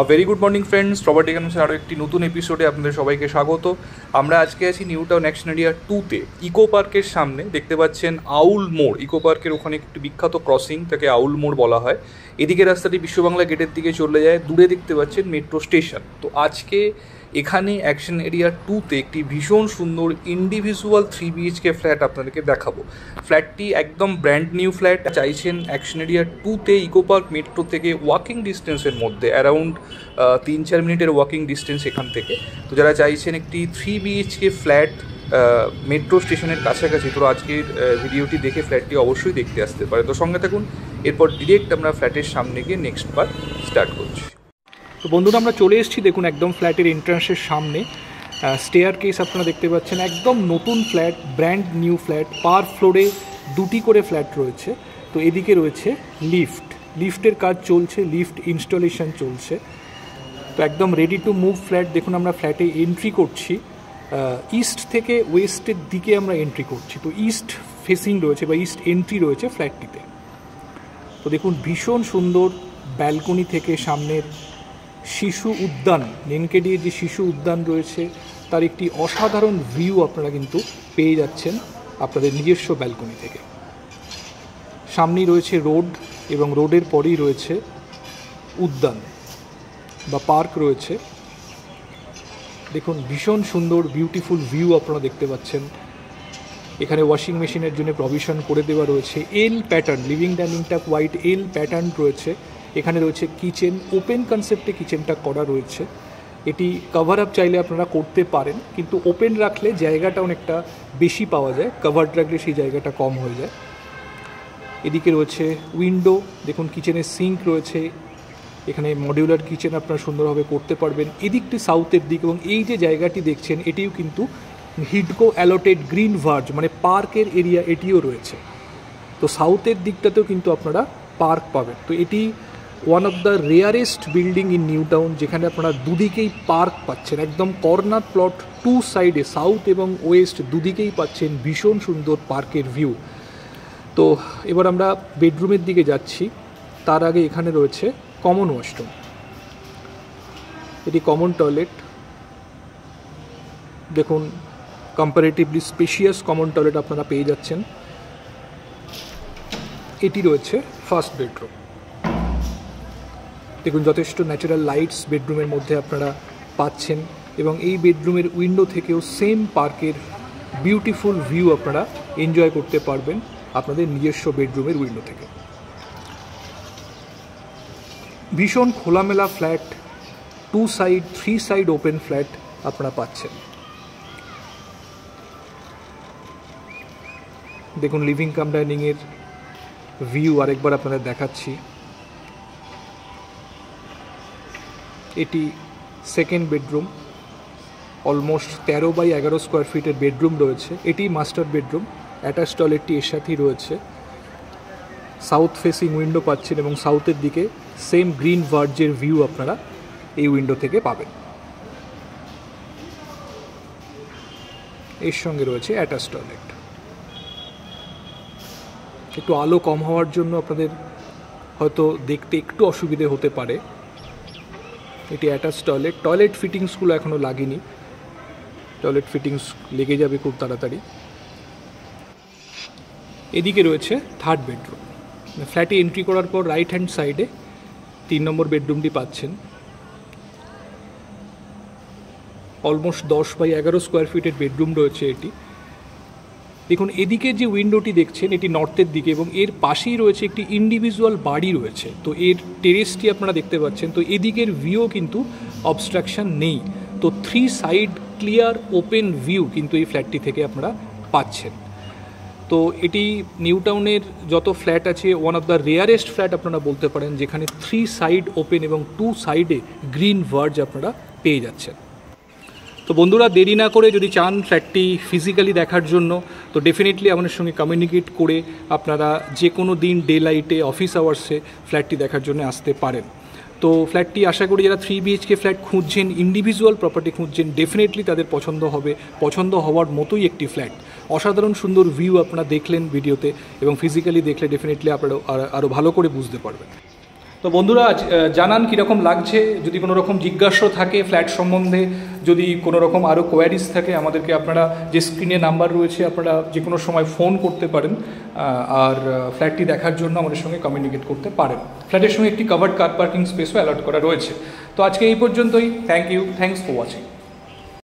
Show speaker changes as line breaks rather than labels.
Very good morning friends, property একাডেমির আরও একটি নতুন এপিসোডে আপনাদের সবাইকে স্বাগত। আমরা আজকে আছি নিউ টাউন অ্যাকশন এরিয়া 2-তে ইকো পার্কের সামনে। দেখতে পাচ্ছেন আউল মোড়, ইকো পার্কের ওখানে একটি বিখ্যাত ক্রসিং, তাকে আউল মোড় বলা হয়। এদিকে রাস্তাটি বিশ্ববাংলা গেটের দিকে চলে যায়, দূরে দেখতে পাচ্ছেন মেট্রো স্টেশন। তো আজকে এখানে অ্যাকশন এরিয়া 2-তে একটি ভীষণ সুন্দর ইন্ডিভিজুয়াল 3 BHK ফ্ল্যাট আপনাদেরকে দেখাবো। ফ্ল্যাটটি একদম ব্র্যান্ড নিউ ফ্ল্যাট। চাইছেন অ্যাকশন এরিয়া 2-তে ইকো পার্ক মেট্রো থেকে ওয়াকিং ডিস্টেন্সের মধ্যে, অ্যারাউন্ড 3-4 মিনিটের ওয়াকিং ডিস্টেন্স এখান থেকে। তো যারা চাইছেন একটি 3 BHK ফ্ল্যাট মেট্রো স্টেশনের কাছাকাছি, তো আজকের ভিডিওটি দেখে ফ্ল্যাটটি অবশ্যই দেখতে আসতে পারে। তো সঙ্গে থাকুন, এরপর ডিরেক্ট আমরা ফ্ল্যাটের সামনে গিয়ে নেক্সট পার্ট স্টার্ট করছি। তো বন্ধুরা, আমরা চলে এসেছি দেখুন একদম ফ্ল্যাটের এন্ট্রান্সের সামনে। স্টেয়ার কেস আপনারা দেখতে পাচ্ছেন, একদম নতুন ফ্ল্যাট, ব্র্যান্ড নিউ ফ্ল্যাট। পার ফ্লোরে 2টি করে ফ্ল্যাট রয়েছে। তো এদিকে রয়েছে লিফটের কাজ চলছে, লিফট ইনস্টলেশন চলছে। তো একদম রেডি টু মুভ ফ্ল্যাট। দেখুন আমরা ফ্ল্যাটে এন্ট্রি করছি, ইস্ট থেকে ওয়েস্টের দিকে আমরা এন্ট্রি করছি। তো ইস্ট ফেসিং রয়েছে বা ইস্ট এন্ট্রি রয়েছে ফ্ল্যাটটিতে। তো দেখুন ভীষণ সুন্দর ব্যালকনি থেকে সামনের শিশু উদ্যান, নেনকেডির যে শিশু উদ্যান রয়েছে তার একটি অসাধারণ ভিউ আপনারা কিন্তু পেয়ে যাচ্ছেন আপনাদের নিজস্ব ব্যালকনি থেকে। সামনেই রয়েছে রোড এবং রোডের পরেই রয়েছে উদ্যান বা পার্ক রয়েছে। দেখুন ভীষণ সুন্দর বিউটিফুল ভিউ আপনারা দেখতে পাচ্ছেন। এখানে ওয়াশিং মেশিনের জন্য প্রভিশন করে দেওয়া রয়েছে। এল প্যাটার্ন, লিভিং ডাইনিংটা হোয়াইট এল প্যাটার্ন রয়েছে। এখানে রয়েছে কিচেন, ওপেন কনসেপ্টে কিচেনটা করা রয়েছে। এটি কভার আপ চাইলে আপনারা করতে পারেন, কিন্তু ওপেন রাখলে জায়গাটা অনেকটা বেশি পাওয়া যায়, কভার রাখলে সেই জায়গাটা কম হয়ে যায়। এদিকে রয়েছে উইন্ডো, দেখুন কিচেনের সিঙ্ক রয়েছে। এখানে মডিউলার কিচেন আপনারা সুন্দরভাবে করতে পারবেন। এদিকটি সাউথের দিক, এবং এই যে জায়গাটি দেখছেন এটিও কিন্তু হিডকো অ্যালোটেড গ্রিন ভার্জ, মানে পার্কের এরিয়া এটিও রয়েছে। তো সাউথের দিকটাতেও কিন্তু আপনারা পার্ক পাবেন। তো এটি one of the rarest building in new town, যেখানে আপনারা দুদিকেই পার্ক পাচ্ছেন। একদম কর্নার প্লট, 2 সাইডে, সাউথ এবং ওয়েস্ট দুদিকেই পাচ্ছেন ভীষণ সুন্দর পার্কের ভিউ। তো এবার আমরা বেডরুমের দিকে যাচ্ছি। তার আগে এখানে রয়েছে কমন ওয়াশরুম। এটি কমন টয়লেট। দেখুন কম্পারেটিভলি স্পেশিয়াস কমন টয়লেট আপনারা পেয়ে যাচ্ছেন। এটি রয়েছে ফার্স্ট বেডরুম। দেখুন যথেষ্ট ন্যাচারাল লাইটস বেডরুমের মধ্যে আপনারা পাচ্ছেন, এবং এই বেডরুমের উইন্ডো থেকেও সেম পার্কের বিউটিফুল ভিউ আপনারা এনজয় করতে পারবেন আপনাদের নিজস্ব বেডরুমের উইন্ডো থেকে। ভীষণ খোলামেলা flat, 2 side 3 side open flat আপনারা পাচ্ছেন। দেখুন লিভিং কাম ডাইনিংয়ের ভিউ আরেকবার আপনাদের দেখাচ্ছি। এটি second bedroom, almost 13x11 square ফিটের বেডরুম রয়েছে। এটি মাস্টার বেডরুম, অ্যাটাচ টয়লেটটি এর সাথেই রয়েছে। সাউথ ফেসিং উইন্ডো পাচ্ছেন, এবং সাউথের দিকে সেম গ্রিন ভার্জের ভিউ আপনারা এই উইন্ডো থেকে পাবেন। এর সঙ্গে রয়েছে অ্যাটাচ টয়লেট। একটু আলো কম হওয়ার জন্য আপনাদের হয়তো দেখতে একটু অসুবিধে হতে পারে। এটি অ্যাটাচ টয়লেট। টয়লেট ফিটিংসগুলো এখনও লাগেনি, টয়লেট ফিটিংস লেগে যাবে খুব তাড়াতাড়ি। এদিকে রয়েছে থার্ড বেডরুম। ফ্ল্যাটে এন্ট্রি করার পর রাইট হ্যান্ড সাইডে 3 নম্বর বেডরুমটি পাচ্ছেন। অলমোস্ট 10x11 স্কোয়ার ফিটের বেডরুম রয়েছে এটি। দেখুন এদিকে যে উইন্ডোটি দেখছেন এটি নর্থের দিকে, এবং এর পাশেই রয়েছে একটি ইন্ডিভিজুয়াল বাড়ি রয়েছে। তো এর টেরেসটি আপনারা দেখতে পাচ্ছেন। তো এদিকের ভিউ কিন্তু অবস্ট্রাকশন নেই। তো 3 সাইড ক্লিয়ার ওপেন ভিউ কিন্তু এই ফ্ল্যাটটি থেকে আপনারা পাচ্ছেন। তো এটি নিউ টাউনের যত ফ্ল্যাট আছে one of the rarest flat আপনারা বলতে পারেন, যেখানে 3 সাইড ওপেন এবং 2 সাইডে গ্রিন ভার্জ আপনারা পেয়ে যাচ্ছেন। তো বন্ধুরা, দেরি না করে যদি চান ফ্ল্যাটটি ফিজিক্যালি দেখার জন্য, তো ডেফিনেটলি আমাদের সঙ্গে কমিউনিকেট করে আপনারা যে কোনো দিন ডে লাইটে অফিস আওয়ার্সে ফ্ল্যাটটি দেখার জন্য আসতে পারেন। তো ফ্ল্যাটটি আশা করি যারা 3 BHK ফ্ল্যাট খুঁজছেন, ইন্ডিভিজুয়াল প্রপার্টি খুঁজছেন, ডেফিনেটলি তাদের পছন্দ হবে, পছন্দ হওয়ার মতোই একটি ফ্ল্যাট। অসাধারণ সুন্দর ভিউ আপনারা দেখলেন ভিডিওতে, এবং ফিজিক্যালি দেখলে ডেফিনেটলি আপনারা আরও ভালো করে বুঝতে পারবেন। তো বন্ধুরা জানান কীরকম লাগছে, যদি কোনো রকম জিজ্ঞাসা থাকে ফ্ল্যাট সম্বন্ধে, যদি কোনো রকম আরও কোয়ারিজ থাকে আমাদেরকে আপনারা যে স্ক্রিনে নাম্বার রয়েছে আপনারা যে কোনো সময় ফোন করতে পারেন, আর ফ্ল্যাটটি দেখার জন্য আমাদের সঙ্গে কমিউনিকেট করতে পারেন। ফ্ল্যাটের সঙ্গে একটি কভার্ড কার পার্কিং স্পেসও অ্যালট করা রয়েছে। তো আজকে এই পর্যন্তই। Thank you, thanks for watching.